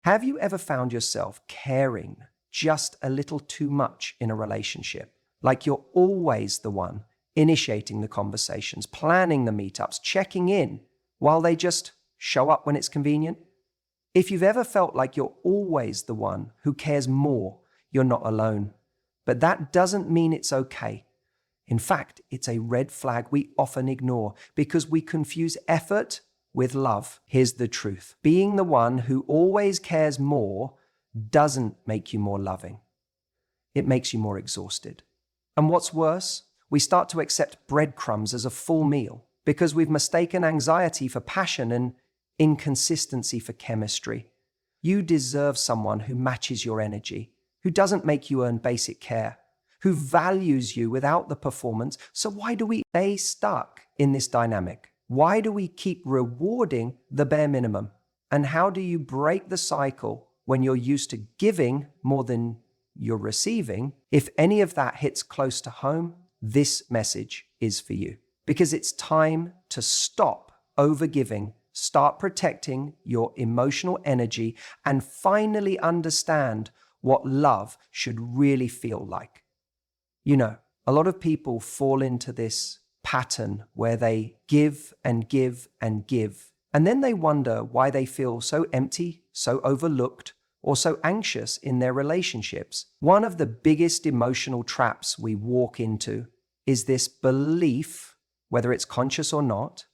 Have you ever found yourself caring just a little too much in a relationship? Like you're always the one initiating the conversations, planning the meetups, checking in while they just show up when it's convenient? If you've ever felt like you're always the one who cares more, you're not alone. But that doesn't mean it's okay. In fact, it's a red flag we often ignore because we confuse effort with love. Here's the truth. Being the one who always cares more doesn't make you more loving. It makes you more exhausted. And what's worse, we start to accept breadcrumbs as a full meal because we've mistaken anxiety for passion and inconsistency for chemistry. You deserve someone who matches your energy, who doesn't make you earn basic care, who values you without the performance. So why do we stay stuck in this dynamic? Why do we keep rewarding the bare minimum? And how do you break the cycle when you're used to giving more than you're receiving? If any of that hits close to home, this message is for you. Because it's time to stop overgiving, start protecting your emotional energy, and finally understand what love should really feel like. You know, a lot of people fall into this pattern where they give and give and give, and then they wonder why they feel so empty, so overlooked, or so anxious in their relationships. One of the biggest emotional traps we walk into is this belief, whether it's conscious or not,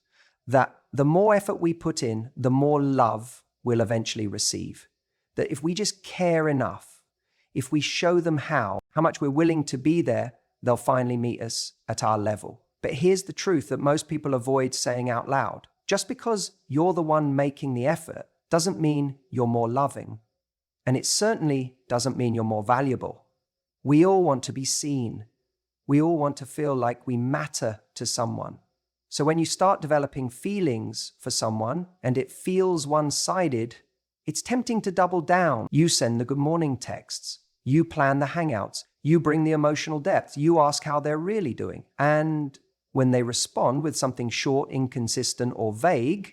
that the more effort we put in, the more love we'll eventually receive. That if we just care enough, if we show them how much we're willing to be there, they'll finally meet us at our level. But here's the truth that most people avoid saying out loud. Just because you're the one making the effort doesn't mean you're more loving. And it certainly doesn't mean you're more valuable. We all want to be seen. We all want to feel like we matter to someone. So when you start developing feelings for someone and it feels one-sided, it's tempting to double down. You send the good morning texts. You plan the hangouts. You bring the emotional depth. You ask how they're really doing. And when they respond with something short, inconsistent, or vague,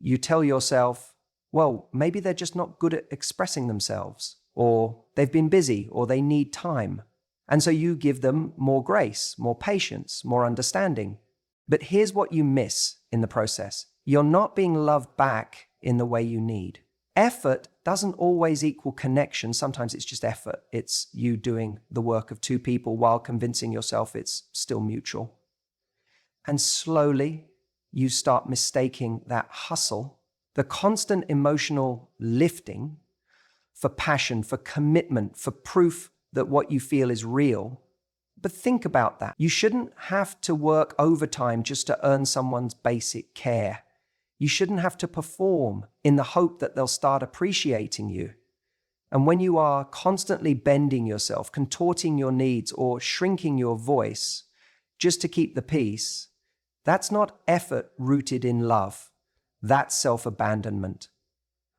you tell yourself, well, maybe they're just not good at expressing themselves, or they've been busy, or they need time. And so you give them more grace, more patience, more understanding. But here's what you miss in the process. You're not being loved back in the way you need. Effort doesn't always equal connection. Sometimes it's just effort. It's you doing the work of two people while convincing yourself it's still mutual. And slowly, you start mistaking that hustle, the constant emotional lifting, for passion, for commitment, for proof that what you feel is real. But think about that. You shouldn't have to work overtime just to earn someone's basic care. You shouldn't have to perform in the hope that they'll start appreciating you. And when you are constantly bending yourself, contorting your needs, or shrinking your voice just to keep the peace, that's not effort rooted in love. That's self-abandonment.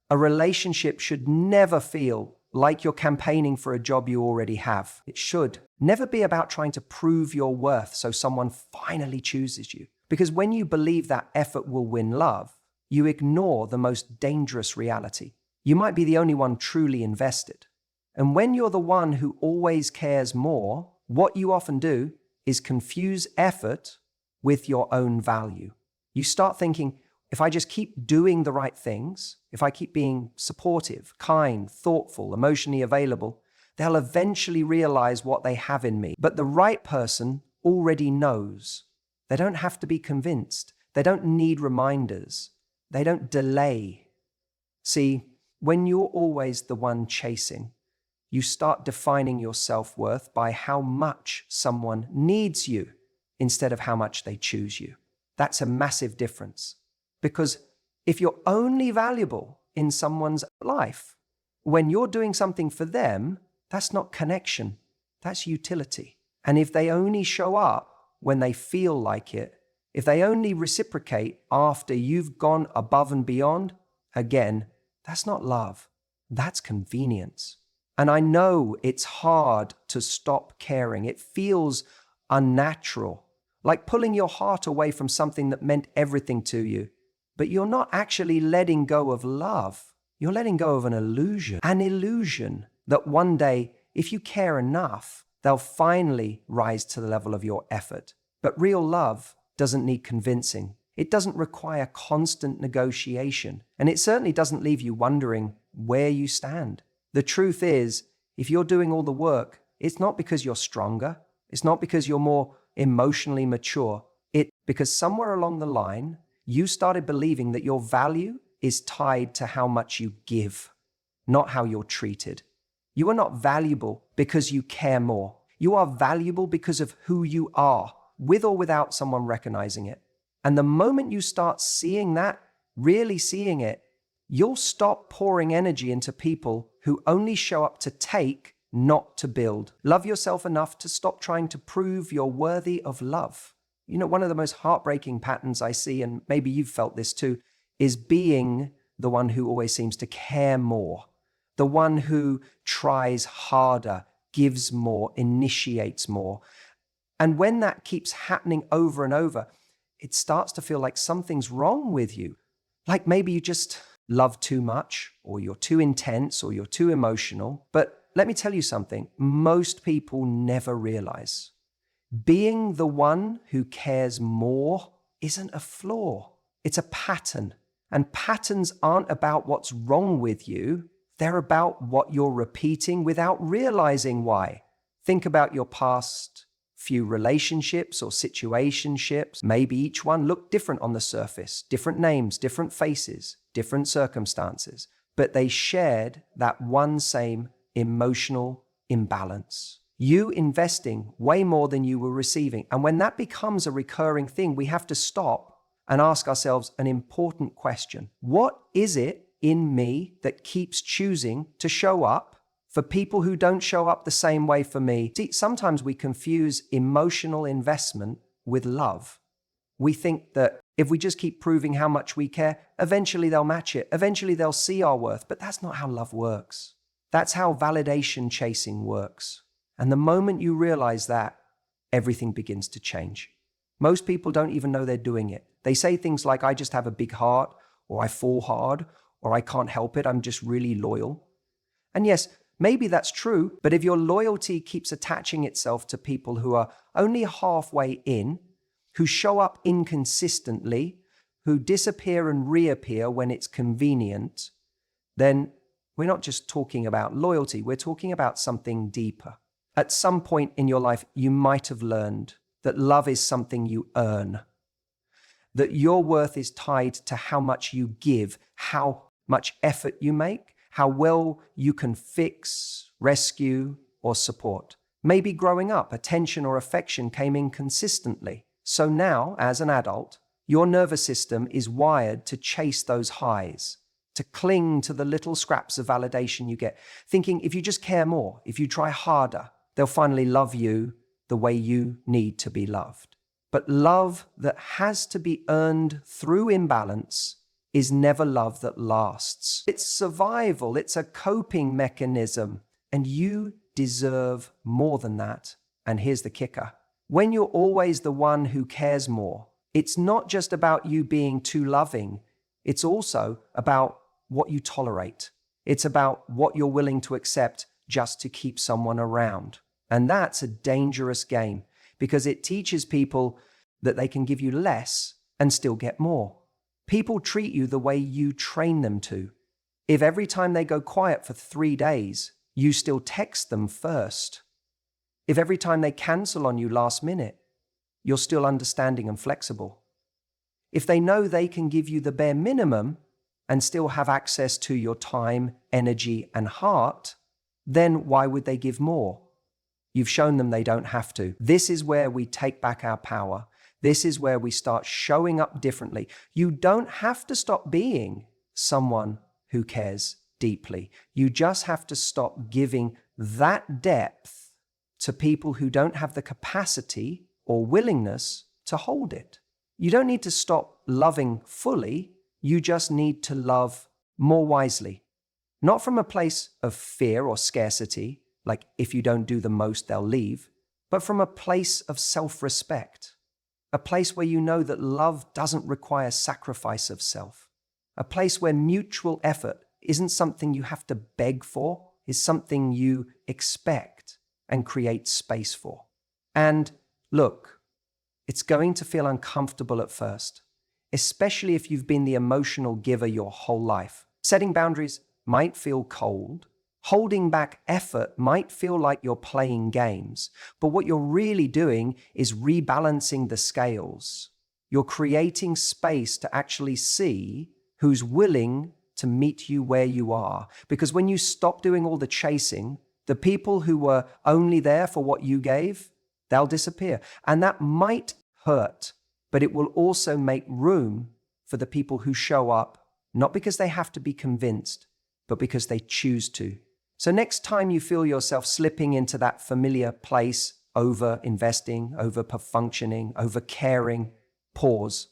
A relationship should never feel like you're campaigning for a job you already have. It should never be about trying to prove your worth so someone finally chooses you. Because when you believe that effort will win love, you ignore the most dangerous reality. You might be the only one truly invested. And when you're the one who always cares more, what you often do is confuse effort with your own value. You start thinking, if I just keep doing the right things, if I keep being supportive, kind, thoughtful, emotionally available, they'll eventually realize what they have in me. But the right person already knows. They don't have to be convinced. They don't need reminders. They don't delay. See, when you're always the one chasing, you start defining your self-worth by how much someone needs you instead of how much they choose you. That's a massive difference. Because if you're only valuable in someone's life, when you're doing something for them, that's not connection, that's utility. And if they only show up when they feel like it, if they only reciprocate after you've gone above and beyond, again, that's not love, that's convenience. And I know it's hard to stop caring. It feels unnatural, like pulling your heart away from something that meant everything to you. But you're not actually letting go of love. You're letting go of an illusion that one day, if you care enough, they'll finally rise to the level of your effort. But real love doesn't need convincing. It doesn't require constant negotiation. And it certainly doesn't leave you wondering where you stand. The truth is, if you're doing all the work, it's not because you're stronger. It's not because you're more emotionally mature. It's because somewhere along the line, you started believing that your value is tied to how much you give, not how you're treated. You are not valuable because you care more. You are valuable because of who you are, with or without someone recognizing it. And the moment you start seeing that, really seeing it, you'll stop pouring energy into people who only show up to take, not to build. Love yourself enough to stop trying to prove you're worthy of love. You know, one of the most heartbreaking patterns I see, and maybe you've felt this too, is being the one who always seems to care more, the one who tries harder, gives more, initiates more. And when that keeps happening over and over, it starts to feel like something's wrong with you. Like maybe you just love too much, or you're too intense, or you're too emotional. But let me tell you something, most people never realize. Being the one who cares more isn't a flaw, it's a pattern. And patterns aren't about what's wrong with you, they're about what you're repeating without realizing why. Think about your past few relationships or situationships. Maybe each one looked different on the surface, different names, different faces, different circumstances, but they shared that one same emotional imbalance. You investing way more than you were receiving. And when that becomes a recurring thing, we have to stop and ask ourselves an important question. What is it in me that keeps choosing to show up for people who don't show up the same way for me? See, sometimes we confuse emotional investment with love. We think that if we just keep proving how much we care, eventually they'll match it. Eventually they'll see our worth. But that's not how love works. That's how validation chasing works. And the moment you realize that, everything begins to change. Most people don't even know they're doing it. They say things like, I just have a big heart, or I fall hard, or I can't help it, I'm just really loyal. And yes, maybe that's true, but if your loyalty keeps attaching itself to people who are only halfway in, who show up inconsistently, who disappear and reappear when it's convenient, then we're not just talking about loyalty, we're talking about something deeper. At some point in your life, you might have learned that love is something you earn, that your worth is tied to how much you give, how much effort you make, how well you can fix, rescue, or support. Maybe growing up, attention or affection came inconsistently. So now, as an adult, your nervous system is wired to chase those highs, to cling to the little scraps of validation you get, thinking if you just care more, if you try harder, they'll finally love you the way you need to be loved. But love that has to be earned through imbalance is never love that lasts. It's survival, it's a coping mechanism, and you deserve more than that. And here's the kicker. When you're always the one who cares more, it's not just about you being too loving, it's also about what you tolerate. It's about what you're willing to accept just to keep someone around. And that's a dangerous game because it teaches people that they can give you less and still get more. People treat you the way you train them to. If every time they go quiet for 3 days, you still text them first. If every time they cancel on you last minute, you're still understanding and flexible. If they know they can give you the bare minimum and still have access to your time, energy, and heart, then why would they give more? You've shown them they don't have to. This is where we take back our power. This is where we start showing up differently. You don't have to stop being someone who cares deeply. You just have to stop giving that depth to people who don't have the capacity or willingness to hold it. You don't need to stop loving fully. You just need to love more wisely. Not from a place of fear or scarcity, like if you don't do the most, they'll leave, but from a place of self-respect, a place where you know that love doesn't require sacrifice of self, a place where mutual effort isn't something you have to beg for, it's something you expect and create space for. And look, it's going to feel uncomfortable at first, especially if you've been the emotional giver your whole life. Setting boundaries might feel cold. Holding back effort might feel like you're playing games, but what you're really doing is rebalancing the scales. You're creating space to actually see who's willing to meet you where you are. Because when you stop doing all the chasing, the people who were only there for what you gave, they'll disappear. And that might hurt, but it will also make room for the people who show up, not because they have to be convinced, but because they choose to. So next time you feel yourself slipping into that familiar place, over investing, over functioning, over caring, pause.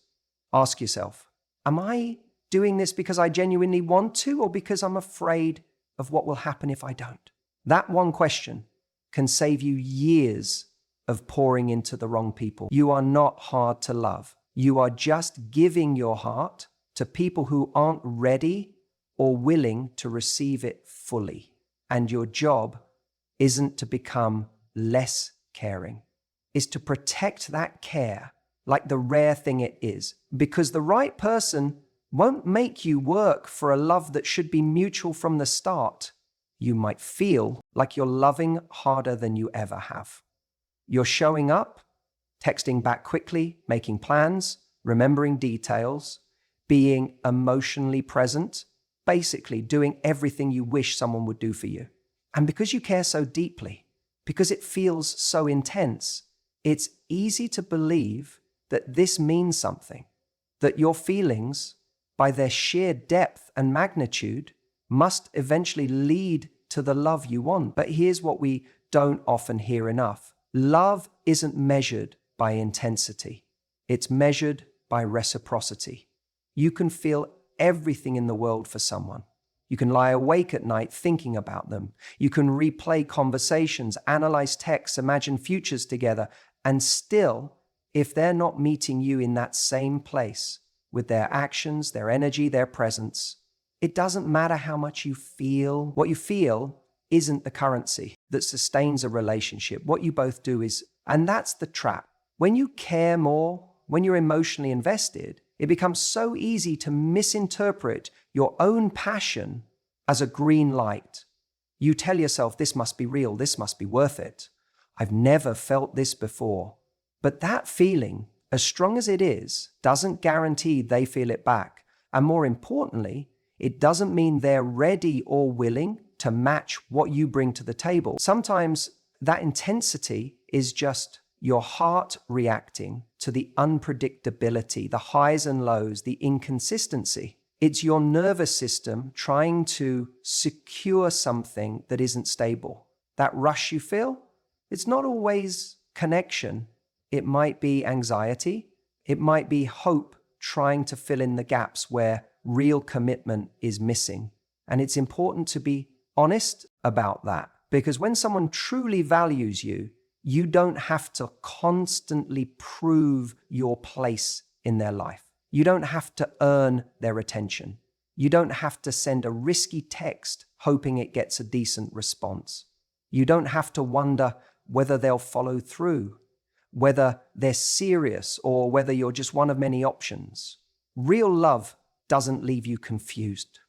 Ask yourself, am I doing this because I genuinely want to, or because I'm afraid of what will happen if I don't? That one question can save you years of pouring into the wrong people. You are not hard to love. You are just giving your heart to people who aren't ready or willing to receive it fully. And your job isn't to become less caring. It's to protect that care like the rare thing it is. Because the right person won't make you work for a love that should be mutual from the start. You might feel like you're loving harder than you ever have. You're showing up, texting back quickly, making plans, remembering details, being emotionally present, basically doing everything you wish someone would do for you. And because you care so deeply, because it feels so intense, it's easy to believe that this means something, that your feelings, by their sheer depth and magnitude, must eventually lead to the love you want. But here's what we don't often hear enough. Love isn't measured by intensity. It's measured by reciprocity. You can feel everything in the world for someone. You can lie awake at night thinking about them. You can replay conversations, analyze texts, imagine futures together, and still, if they're not meeting you in that same place, with their actions, their energy, their presence, it doesn't matter how much you feel. What you feel isn't the currency that sustains a relationship. What you both do is, and that's the trap. When you care more, when you're emotionally invested, it becomes so easy to misinterpret your own passion as a green light. You tell yourself, this must be real, this must be worth it. I've never felt this before. But that feeling, as strong as it is, doesn't guarantee they feel it back. And more importantly, it doesn't mean they're ready or willing to match what you bring to the table. Sometimes that intensity is just your heart reacting to the unpredictability, the highs and lows, the inconsistency. It's your nervous system trying to secure something that isn't stable. That rush you feel, it's not always connection. It might be anxiety. It might be hope trying to fill in the gaps where real commitment is missing. And it's important to be honest about that, because when someone truly values you, you don't have to constantly prove your place in their life. You don't have to earn their attention. You don't have to send a risky text hoping it gets a decent response. You don't have to wonder whether they'll follow through, whether they're serious, or whether you're just one of many options. Real love doesn't leave you confused.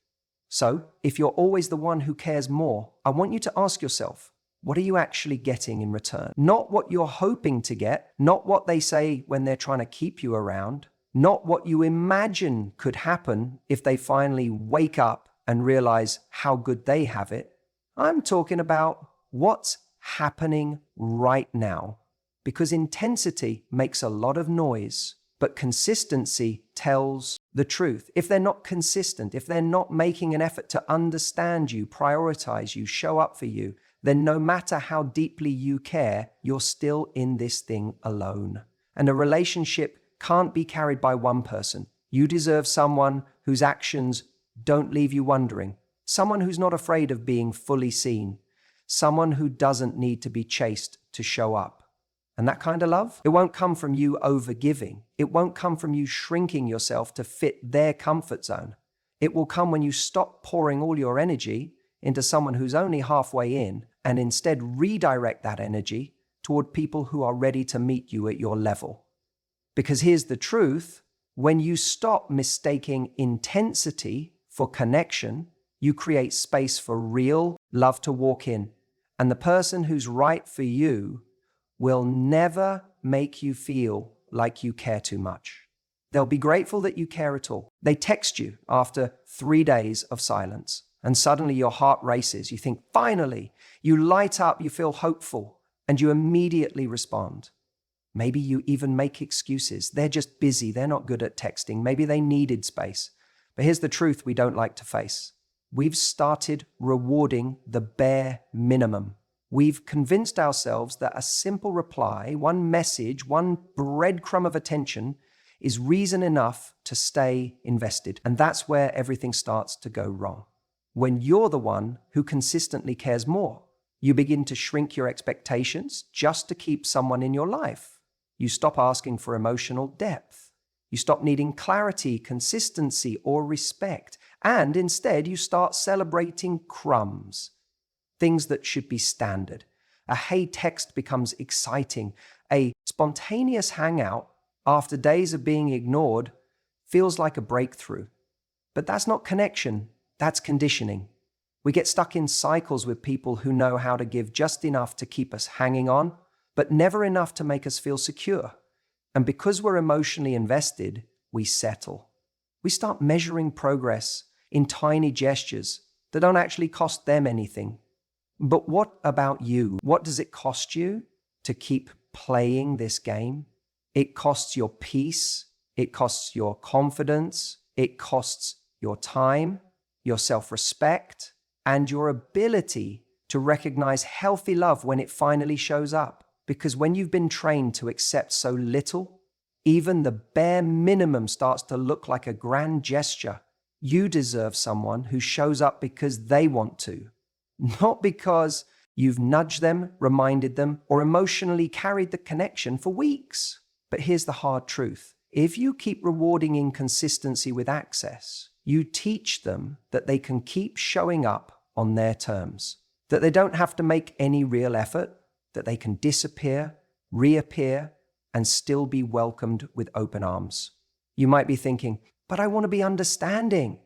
So, if you're always the one who cares more, I want you to ask yourself, what are you actually getting in return? Not what you're hoping to get, not what they say when they're trying to keep you around, not what you imagine could happen if they finally wake up and realize how good they have it. I'm talking about what's happening right now. Because intensity makes a lot of noise, but consistency tells the truth. If they're not consistent, if they're not making an effort to understand you, prioritize you, show up for you, then no matter how deeply you care, you're still in this thing alone. And a relationship can't be carried by one person. You deserve someone whose actions don't leave you wondering, someone who's not afraid of being fully seen, someone who doesn't need to be chased to show up. And that kind of love, it won't come from you overgiving. It won't come from you shrinking yourself to fit their comfort zone. It will come when you stop pouring all your energy into someone who's only halfway in and instead redirect that energy toward people who are ready to meet you at your level. Because here's the truth, when you stop mistaking intensity for connection, you create space for real love to walk in. And the person who's right for you will never make you feel like you care too much. They'll be grateful that you care at all. They text you after 3 days of silence, and suddenly your heart races. You think, finally, you light up, you feel hopeful, and you immediately respond. Maybe you even make excuses. They're just busy. They're not good at texting. Maybe they needed space. But here's the truth we don't like to face. We've started rewarding the bare minimum. We've convinced ourselves that a simple reply, one message, one breadcrumb of attention is reason enough to stay invested. And that's where everything starts to go wrong. When you're the one who consistently cares more, you begin to shrink your expectations just to keep someone in your life. You stop asking for emotional depth. You stop needing clarity, consistency, or respect. And instead, you start celebrating crumbs, things that should be standard. A hey text becomes exciting. A spontaneous hangout after days of being ignored feels like a breakthrough. But that's not connection, that's conditioning. We get stuck in cycles with people who know how to give just enough to keep us hanging on, but never enough to make us feel secure. And because we're emotionally invested, we settle. We start measuring progress in tiny gestures that don't actually cost them anything. But what about you? What does it cost you to keep playing this game? It costs your peace, it costs your confidence, it costs your time, your self-respect, and your ability to recognize healthy love when it finally shows up. Because when you've been trained to accept so little, even the bare minimum starts to look like a grand gesture. You deserve someone who shows up because they want to, not because you've nudged them, reminded them, or emotionally carried the connection for weeks. But here's the hard truth. If you keep rewarding inconsistency with access, you teach them that they can keep showing up on their terms, that they don't have to make any real effort, that they can disappear, reappear, and still be welcomed with open arms. You might be thinking, but I want to be understanding.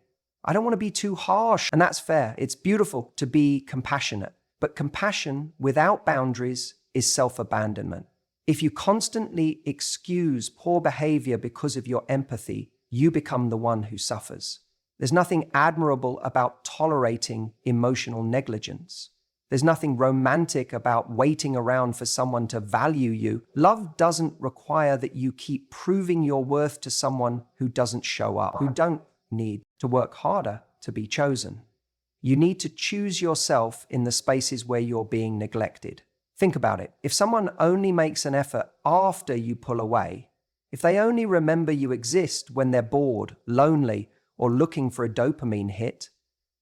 I don't want to be too harsh. And that's fair. It's beautiful to be compassionate. But compassion without boundaries is self-abandonment. If you constantly excuse poor behavior because of your empathy, you become the one who suffers. There's nothing admirable about tolerating emotional negligence. There's nothing romantic about waiting around for someone to value you. Love doesn't require that you keep proving your worth to someone who doesn't show up, who don't need to work harder to be chosen. You need to choose yourself in the spaces where you're being neglected. Think about it. If someone only makes an effort after you pull away, if they only remember you exist when they're bored, lonely, or looking for a dopamine hit,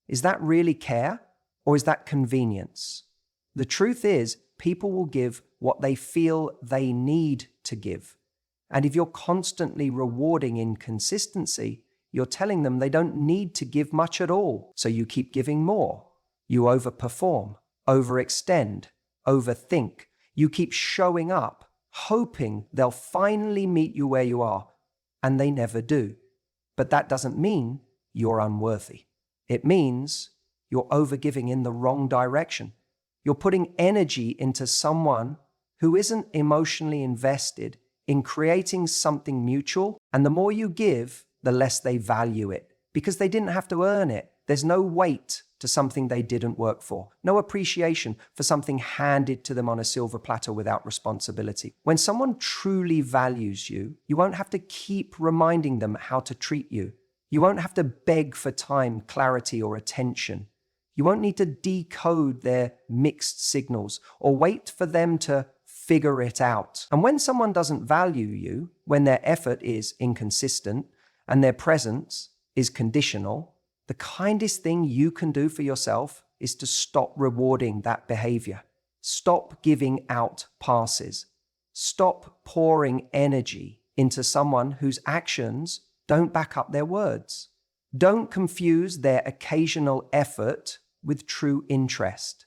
is that really care? Or is that convenience? The truth is, people will give what they feel they need to give. And if you're constantly rewarding inconsistency, you're telling them they don't need to give much at all. So you keep giving more. You overperform, overextend, overthink. You keep showing up, hoping they'll finally meet you where you are. And they never do. But that doesn't mean you're unworthy. It means you're overgiving in the wrong direction. You're putting energy into someone who isn't emotionally invested in creating something mutual, and the more you give, the less they value it, because they didn't have to earn it. There's no weight to something they didn't work for, no appreciation for something handed to them on a silver platter without responsibility. When someone truly values you, you won't have to keep reminding them how to treat you. You won't have to beg for time, clarity, or attention. You won't need to decode their mixed signals or wait for them to figure it out. And when someone doesn't value you, when their effort is inconsistent and their presence is conditional, the kindest thing you can do for yourself is to stop rewarding that behavior. Stop giving out passes. Stop pouring energy into someone whose actions don't back up their words. Don't confuse their occasional effort with true interest.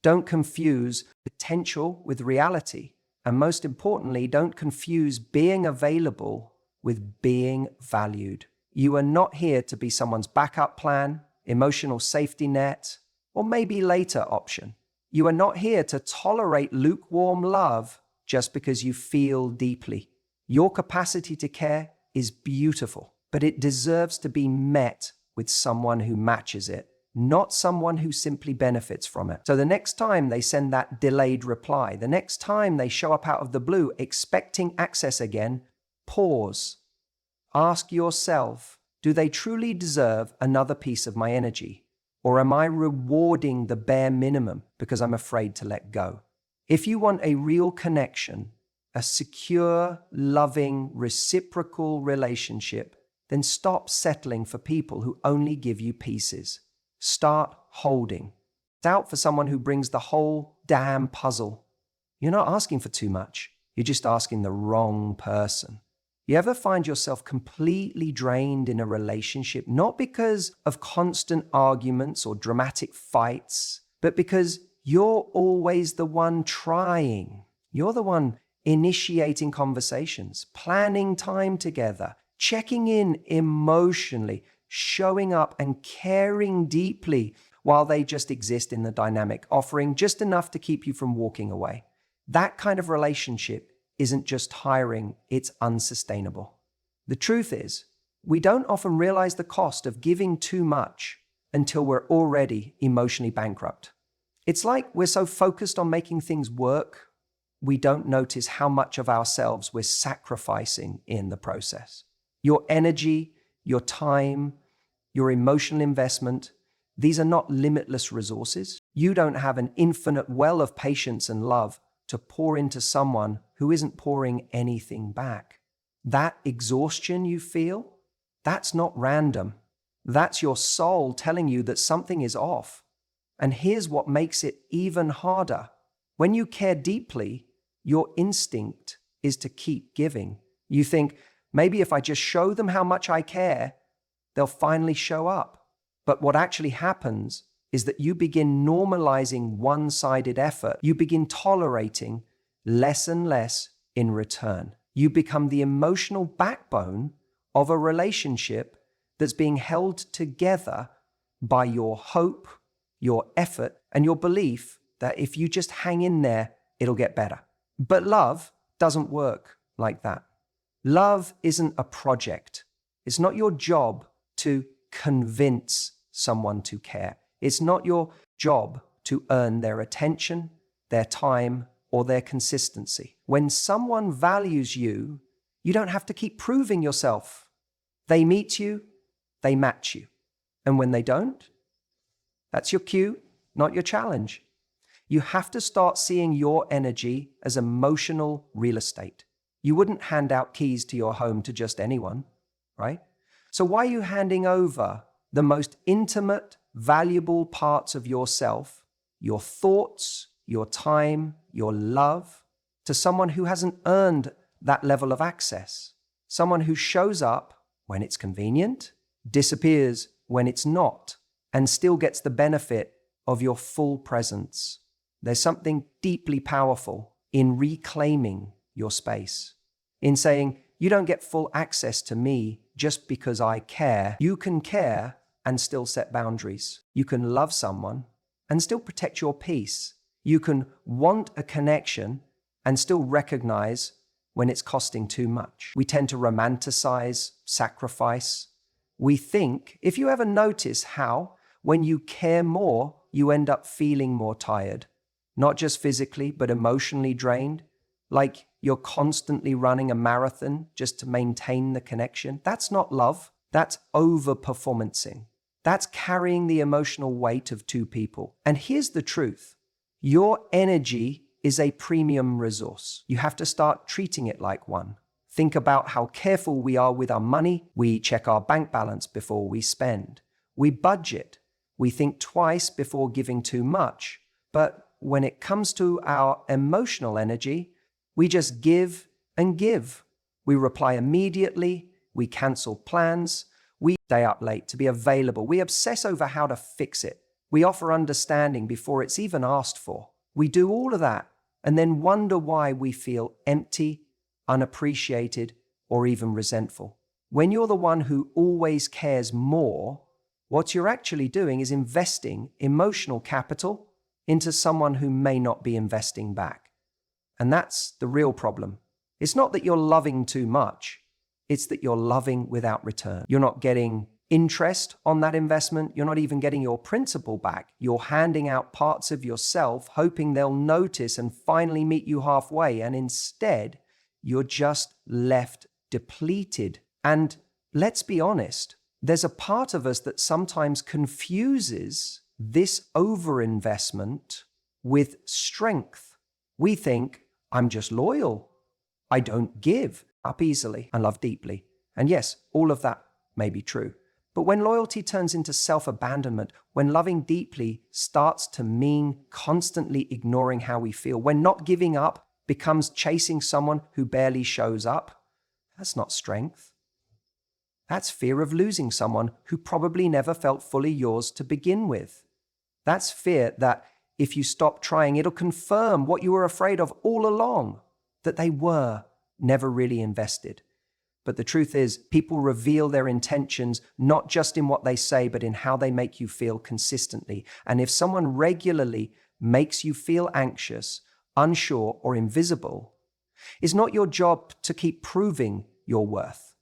Don't confuse potential with reality. And most importantly, don't confuse being available with being valued. You are not here to be someone's backup plan, emotional safety net, or maybe later option. You are not here to tolerate lukewarm love just because you feel deeply. Your capacity to care is beautiful, but it deserves to be met with someone who matches it, not someone who simply benefits from it. So the next time they send that delayed reply, the next time they show up out of the blue expecting access again, pause. Ask yourself, do they truly deserve another piece of my energy? Or am I rewarding the bare minimum because I'm afraid to let go? If you want a real connection, a secure, loving, reciprocal relationship, then stop settling for people who only give you pieces. Start holding. It's out for someone who brings the whole damn puzzle. You're not asking for too much. You're just asking the wrong person. You ever find yourself completely drained in a relationship, not because of constant arguments or dramatic fights, but because you're always the one trying. You're the one initiating conversations, planning time together, checking in emotionally, showing up and caring deeply while they just exist in the dynamic, offering just enough to keep you from walking away. That kind of relationship isn't just tiring, it's unsustainable. The truth is, we don't often realize the cost of giving too much until we're already emotionally bankrupt. It's like we're so focused on making things work, we don't notice how much of ourselves we're sacrificing in the process. Your energy, your time, your emotional investment, these are not limitless resources. You don't have an infinite well of patience and love to pour into someone who isn't pouring anything back. That exhaustion you feel, that's not random. That's your soul telling you that something is off. And here's what makes it even harder. When you care deeply, your instinct is to keep giving. You think, maybe if I just show them how much I care, they'll finally show up. But what actually happens is that you begin normalizing one-sided effort. You begin tolerating less and less in return. You become the emotional backbone of a relationship that's being held together by your hope, your effort, and your belief that if you just hang in there, it'll get better. But love doesn't work like that. Love isn't a project. It's not your job to convince someone to care. It's not your job to earn their attention, their time, or their consistency. When someone values you, you don't have to keep proving yourself. They meet you, they match you. And when they don't, that's your cue, not your challenge. You have to start seeing your energy as emotional real estate. You wouldn't hand out keys to your home to just anyone, right? So why are you handing over the most intimate, valuable parts of yourself, your thoughts, your time, your love, to someone who hasn't earned that level of access? Someone who shows up when it's convenient, disappears when it's not, and still gets the benefit of your full presence. There's something deeply powerful in reclaiming your space, in saying, you don't get full access to me just because I care. You can care and still set boundaries. You can love someone and still protect your peace. You can want a connection and still recognize when it's costing too much. We tend to romanticize sacrifice. We think, if you ever notice how, when you care more, you end up feeling more tired, not just physically, but emotionally drained, like you're constantly running a marathon just to maintain the connection. That's not love. That's over-performancing. That's carrying the emotional weight of two people. And here's the truth. Your energy is a premium resource. You have to start treating it like one. Think about how careful we are with our money. We check our bank balance before we spend. We budget. We think twice before giving too much. But when it comes to our emotional energy, we just give and give. We reply immediately. We cancel plans. We stay up late to be available. We obsess over how to fix it. We offer understanding before it's even asked for. We do all of that and then wonder why we feel empty, unappreciated, or even resentful. When you're the one who always cares more, what you're actually doing is investing emotional capital into someone who may not be investing back. And that's the real problem. It's not that you're loving too much. It's that you're loving without return. You're not getting interest on that investment. You're not even getting your principal back. You're handing out parts of yourself, hoping they'll notice and finally meet you halfway. And instead, you're just left depleted. And let's be honest, there's a part of us that sometimes confuses this overinvestment with strength. We think, I'm just loyal. I don't give up easily and love deeply. And yes, all of that may be true. But when loyalty turns into self-abandonment, when loving deeply starts to mean constantly ignoring how we feel, when not giving up becomes chasing someone who barely shows up, that's not strength. That's fear of losing someone who probably never felt fully yours to begin with. That's fear that if you stop trying, it'll confirm what you were afraid of all along, that they were never really invested. But the truth is, people reveal their intentions not just in what they say, but in how they make you feel consistently. And if someone regularly makes you feel anxious, unsure, or invisible, it's not your job to keep proving your worth.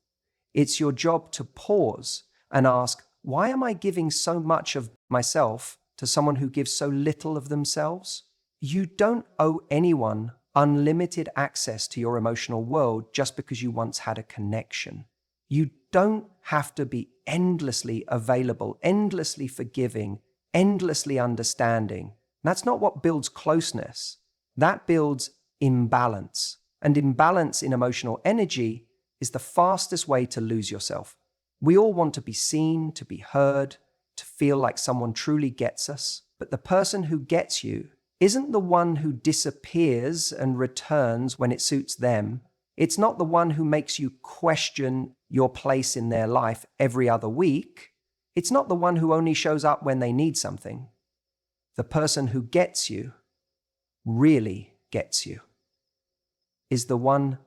It's your job to pause and ask, why am I giving so much of myself to someone who gives so little of themselves? You don't owe anyone unlimited access to your emotional world just because you once had a connection. You don't have to be endlessly available, endlessly forgiving, endlessly understanding. That's not what builds closeness. That builds imbalance. And imbalance in emotional energy is the fastest way to lose yourself. We all want to be seen, to be heard, to feel like someone truly gets us. But the person who gets you isn't the one who disappears and returns when it suits them. It's not the one who makes you question your place in their life every other week. It's not the one who only shows up when they need something. The person who gets you, really gets you, is the one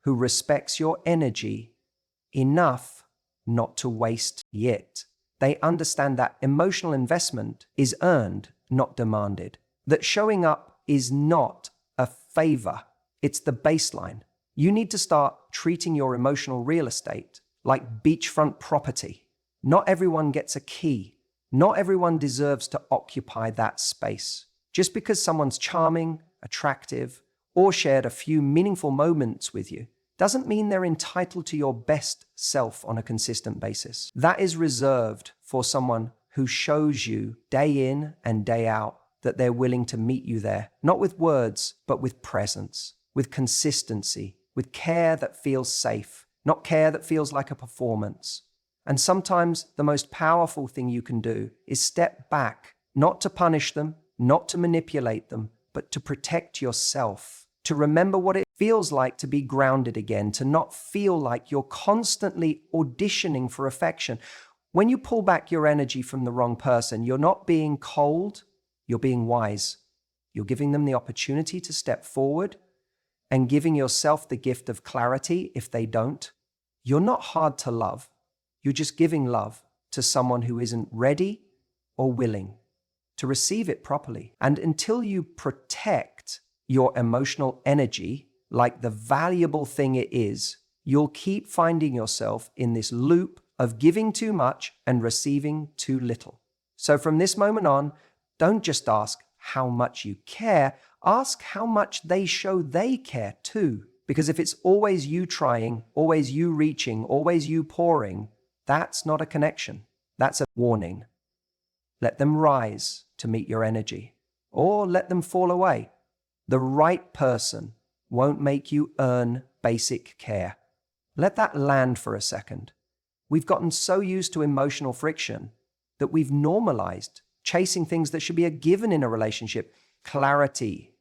who respects your energy enough not to waste it. They understand that emotional investment is earned, not demanded. That showing up is not a favor, it's the baseline. You need to start treating your emotional real estate like beachfront property. Not everyone gets a key. Not everyone deserves to occupy that space. Just because someone's charming, attractive, or shared a few meaningful moments with you doesn't mean they're entitled to your best self on a consistent basis. That is reserved for someone who shows you day in and day out that they're willing to meet you there, not with words, but with presence, with consistency, with care that feels safe, not care that feels like a performance. And sometimes the most powerful thing you can do is step back, not to punish them, not to manipulate them, but to protect yourself, to remember what it feels like to be grounded again, to not feel like you're constantly auditioning for affection. When you pull back your energy from the wrong person, you're not being cold, you're being wise. You're giving them the opportunity to step forward and giving yourself the gift of clarity if they don't. You're not hard to love. You're just giving love to someone who isn't ready or willing to receive it properly. And until you protect your emotional energy like the valuable thing it is, you'll keep finding yourself in this loop of giving too much and receiving too little. So from this moment on, don't just ask how much you care, ask how much they show they care too. Because if it's always you trying, always you reaching, always you pouring, that's not a connection. That's a warning. Let them rise to meet your energy, or let them fall away. The right person won't make you earn basic care. Let that land for a second. We've gotten so used to emotional friction that we've normalized chasing things that should be a given in a relationship: clarity,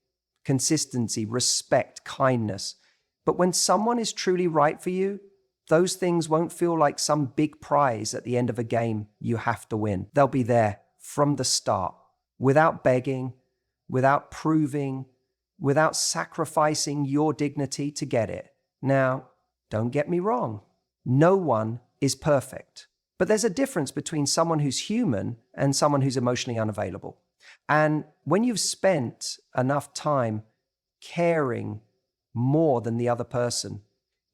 consistency, respect, kindness. But when someone is truly right for you, Those things won't feel like some big prize at the end of a game you have to win. They'll be there from the start, without begging, without proving, without sacrificing your dignity to get it. Now, don't get me wrong. No one is perfect. But there's a difference between someone who's human and someone who's emotionally unavailable. And when you've spent enough time caring more than the other person,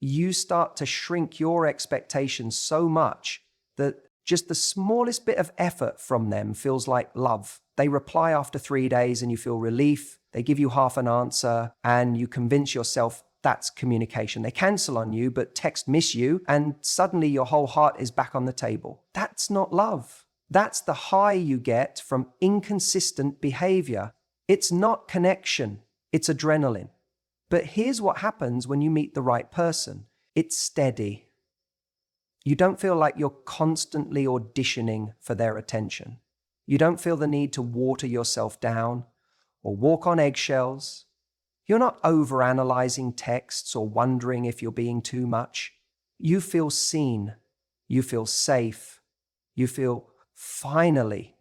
you start to shrink your expectations so much that just the smallest bit of effort from them feels like love. They reply after 3 days and you feel relief. They give you half an answer and you convince yourself that's communication. They cancel on you but text miss you and suddenly your whole heart is back on the table. That's not love. That's the high you get from inconsistent behavior. It's not connection, it's adrenaline. But here's what happens when you meet the right person. It's steady. You don't feel like you're constantly auditioning for their attention. You don't feel the need to water yourself down or walk on eggshells. You're not overanalyzing texts or wondering if you're being too much. You feel seen. You feel safe. You feel finally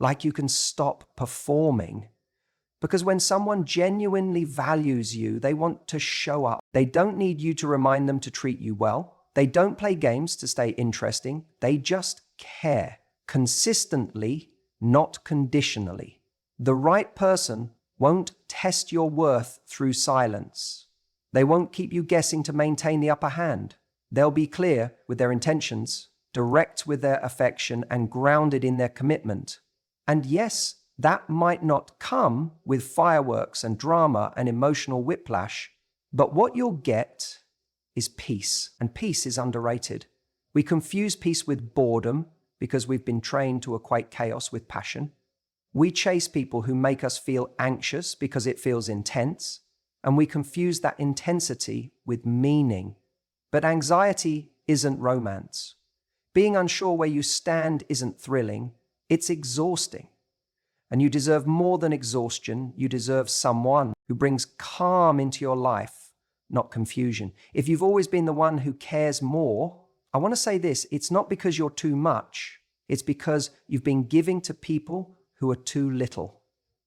like you can stop performing. Because when someone genuinely values you, they want to show up. They don't need you to remind them to treat you well. They don't play games to stay interesting. They just care. Consistently, not conditionally. The right person won't test your worth through silence. They won't keep you guessing to maintain the upper hand. They'll be clear with their intentions, direct with their affection, and grounded in their commitment. And yes, that might not come with fireworks and drama and emotional whiplash, but what you'll get is peace, and peace is underrated. We confuse peace with boredom because we've been trained to equate chaos with passion. We chase people who make us feel anxious because it feels intense, and we confuse that intensity with meaning. But anxiety isn't romance. Being unsure where you stand isn't thrilling, it's exhausting. And you deserve more than exhaustion. You deserve someone who brings calm into your life, not confusion. If you've always been the one who cares more, I want to say this, it's not because you're too much. It's because you've been giving to people who are too little.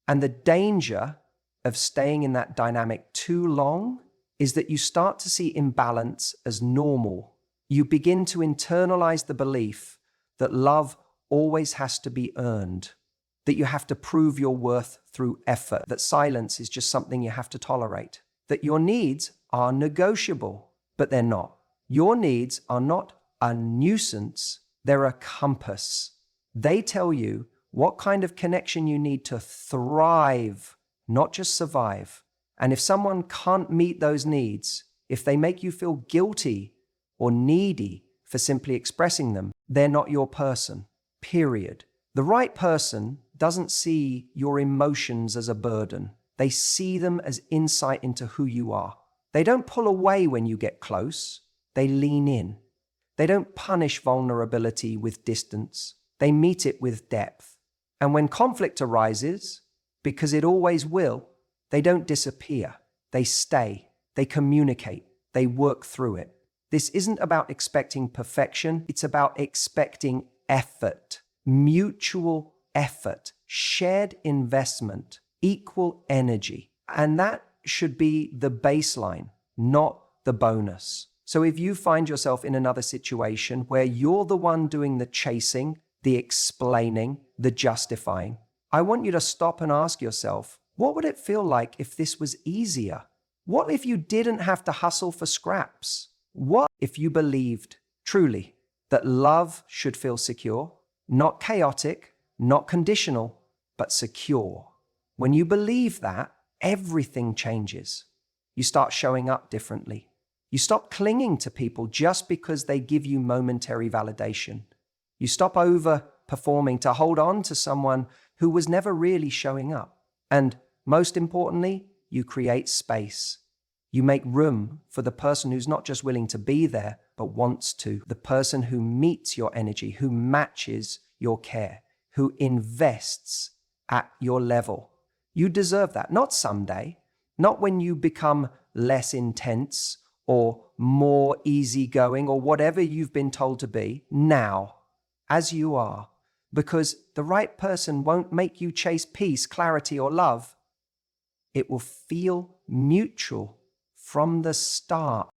And the danger of staying in that dynamic too long is that you start to see imbalance as normal. You begin to internalize the belief that love always has to be earned, that you have to prove your worth through effort, that silence is just something you have to tolerate, that your needs are negotiable, but they're not. Your needs are not a nuisance, they're a compass. They tell you what kind of connection you need to thrive, not just survive. And if someone can't meet those needs, if they make you feel guilty or needy for simply expressing them, they're not your person, period. The right person doesn't see your emotions as a burden. They see them as insight into who you are. They don't pull away when you get close. They lean in. They don't punish vulnerability with distance. They meet it with depth. And when conflict arises, because it always will, they don't disappear. They stay. They communicate. They work through it. This isn't about expecting perfection. It's about expecting effort, mutual effort, shared investment, equal energy. And that should be the baseline, not the bonus. So if you find yourself in another situation where you're the one doing the chasing, the explaining, the justifying, I want you to stop and ask yourself, what would it feel like if this was easier? What if you didn't have to hustle for scraps? What if you believed truly that love should feel secure, not chaotic, not conditional, but secure? When you believe that, everything changes. You start showing up differently. You stop clinging to people just because they give you momentary validation. You stop overperforming to hold on to someone who was never really showing up. And most importantly, you create space. You make room for the person who's not just willing to be there, but wants to. The person who meets your energy, who matches your care, who invests at your level. You deserve that. Not someday, not when you become less intense or more easygoing or whatever you've been told to be now, as you are, because the right person won't make you chase peace, clarity, or love. It will feel mutual from the start.